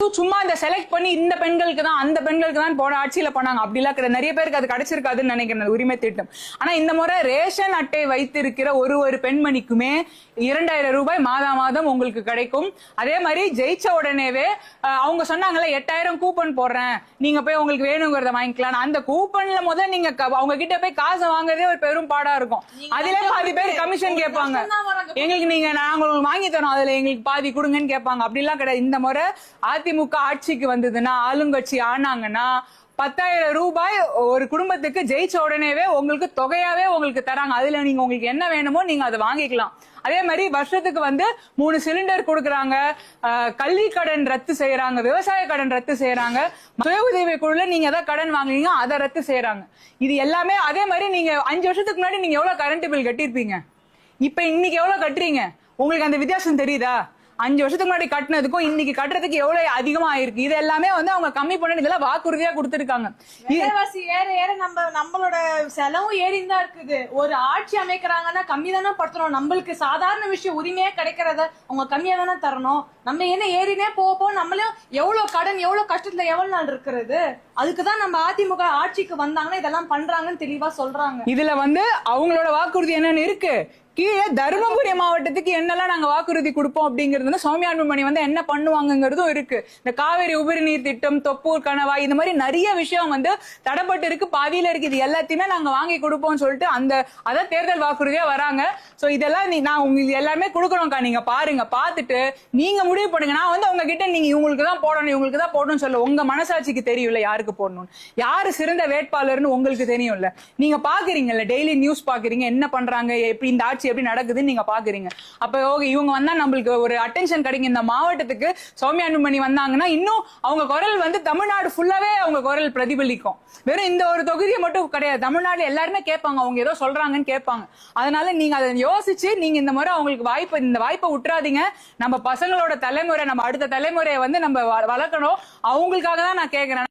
அதுவும் சும்மா இந்த செலக்ட் பண்ணி இந்த பெண்களுக்கு தான் அந்த பெண்களுக்கு தான் போன ஆட்சியில பண்ணாங்க அப்படிலாம் கிடையாது. நிறைய பேருக்கு அது கிடைச்சிருக்காதுன்னு நினைக்கிறேன் உரிமை திட்டம். ஆனா இந்த முறை ரேஷன் அட்டை வைத்திருக்கிற ஒரு பெண்மணிக்குமே 2000 ரூபாய் மாதம் உங்களுக்கு கிடைக்கும். அதே மாதிரி ஜெயிச்ச உடனேவே அவங்க சொன்னாங்கல்ல 8000 கூப்பன் போடுறேன், நீங்க போய் உங்களுக்கு வேணுங்கிறத வாங்கிக்கலாம். அந்த கூப்பன்ல முதல்ல நீங்க அவங்க கிட்ட போய் காசு வாங்குறதே ஒரு பெரும் பாடா இருக்கும். அதுல பாதி பேர் கமிஷன் கேட்பாங்க, எங்களுக்கு நீங்க நாங்க வாங்கி தரோம் அதுல எங்களுக்கு பாதி கொடுங்கன்னு கேட்பாங்க. அப்படி எல்லாம் கிடையாது. இந்த முறை அதிமுக ஆட்சிக்கு வந்ததுன்னா ஆளுங்கட்சி ஆனாங்கன்னா 10,000 ரூபாய் ஒரு குடும்பத்துக்கு ஜெயிச்ச உடனேவே உங்களுக்கு தொகையாவே உங்களுக்கு தராங்க. அதுல நீங்க உங்களுக்கு என்ன வேணுமோ நீங்க அதை வாங்கிக்கலாம். அதே மாதிரி வருஷத்துக்கு 3 சிலிண்டர் கொடுக்கறாங்க, கல்வி கடன் ரத்து செய்யறாங்க, விவசாய கடன் ரத்து செய்யறாங்க, சுய உதவி குழுல நீங்க ஏதாவது கடன் வாங்குறீங்க அதை ரத்து செய்யறாங்க. இது எல்லாமே அதே மாதிரி நீங்க 5 வருஷத்துக்கு முன்னாடி நீங்க எவ்வளவு கரண்ட் பில் கட்டிருப்பீங்க, இப்ப இன்னைக்கு எவ்வளவு கட்டுறீங்க, உங்களுக்கு அந்த வித்தியாசம் தெரியுதா? 5 வருஷத்துக்கு முன்னாடி கட்டினதுக்கும் இன்னைக்கு கட்டுறதுக்கு எவ்வளவு அதிகமா இருக்கு. இது எல்லாமே அவங்க கம்மி பண்ணி இதெல்லாம் வாக்குறுதியா கொடுத்திருக்காங்க. விலைவாசி ஏற ஏற நம்மளோட செலவும் ஏறிதான் இருக்குது. ஒரு ஆட்சி அமைக்கிறாங்கன்னா கம்மி தானே படுத்தணும். நம்மளுக்கு சாதாரண விஷயம் உரிமையே கிடைக்கிறத அவங்க கம்மியா தானே தரணும். நம்ம என்ன ஏறினே போக நம்மளும் எவ்வளவு கடன் எவ்வளவு கஷ்டத்துல எவ்வளவு நாள் இருக்கிறது. அதுக்குதான் நம்ம அதிமுக ஆட்சிக்கு வந்தாங்கன்னா இதெல்லாம் பண்றாங்கன்னு தெளிவா சொல்றாங்க. இதுல அவங்களோட வாக்குறுதி என்னன்னு இருக்கு. கீழே தருமபுரி மாவட்டத்துக்கு என்னெல்லாம் நாங்க வாக்குறுதி கொடுப்போம் அப்படிங்கிறது சௌமியா அன்புமணி என்ன பண்ணுவாங்கிறதும் இருக்கு. இந்த காவிரி உபரி நீர் திட்டம், தொப்பூர் கணவாய், இந்த மாதிரி நிறைய விஷயம் தடப்பட்டு இருக்கு, பாதியில இருக்கு. இது எல்லாத்தையுமே நாங்க வாங்கி கொடுப்போம்னு சொல்லிட்டு அதான் தேர்தல் வாக்குறுதியா வராங்க. சோ இதெல்லாம் நான் உங்களுக்கு எல்லாமே கொடுக்கணும்க்கா, நீங்க பாருங்க, பாத்துட்டு நீங்க முடிவு பண்ணுங்க. நான் உங்ககிட்ட நீங்க இவங்களுக்கு தான் போடணும் இவங்களுக்கு தான் போடணும்னு சொல்ல, உங்க மனசாட்சிக்கு தெரியும்ல யாருக்கு போடணும், யாரு சிறந்த வேட்பாளர்னு உங்களுக்கு தெரியும்ல. நீங்க பாக்குறீங்கல்ல, டெய்லி நியூஸ் பாக்குறீங்க, என்ன பண்றாங்க, எப்படி இந்த ஆட்சி எப்படி நடக்குதுன்னு நீங்க பாக்குறீங்க. அப்ப இவங்க வந்தா நம்மளுக்கு ஒரு அட்டென்ஷன் கிடைக்கும். இந்த மாவட்டத்துக்கு சௌமியா அன்புமணி வந்தாங்கன்னா இன்னும் அவங்க குரல் தமிழ்நாடு ஃபுல்லாவே அவங்க குரல் பிரதிபலிக்கும். வெறும் இந்த ஒரு தொகுதியை மட்டும் கிடையாது, தமிழ்நாடு எல்லாருமே கேட்பாங்க, அவங்க ஏதோ சொல்றாங்கன்னு கேட்பாங்க. அதனால நீங்க அதை யோசிச்சு நீங்க இந்த முறை அவங்களுக்கு இந்த வாய்ப்பை விட்டுறாதீங்க. நம்ம பசங்களோட தலைமுறை, நம்ம அடுத்த தலைமுறையை நம்ம வளர்க்கணும். அவங்களுக்காக தான் நான் கேட்கிறேன்.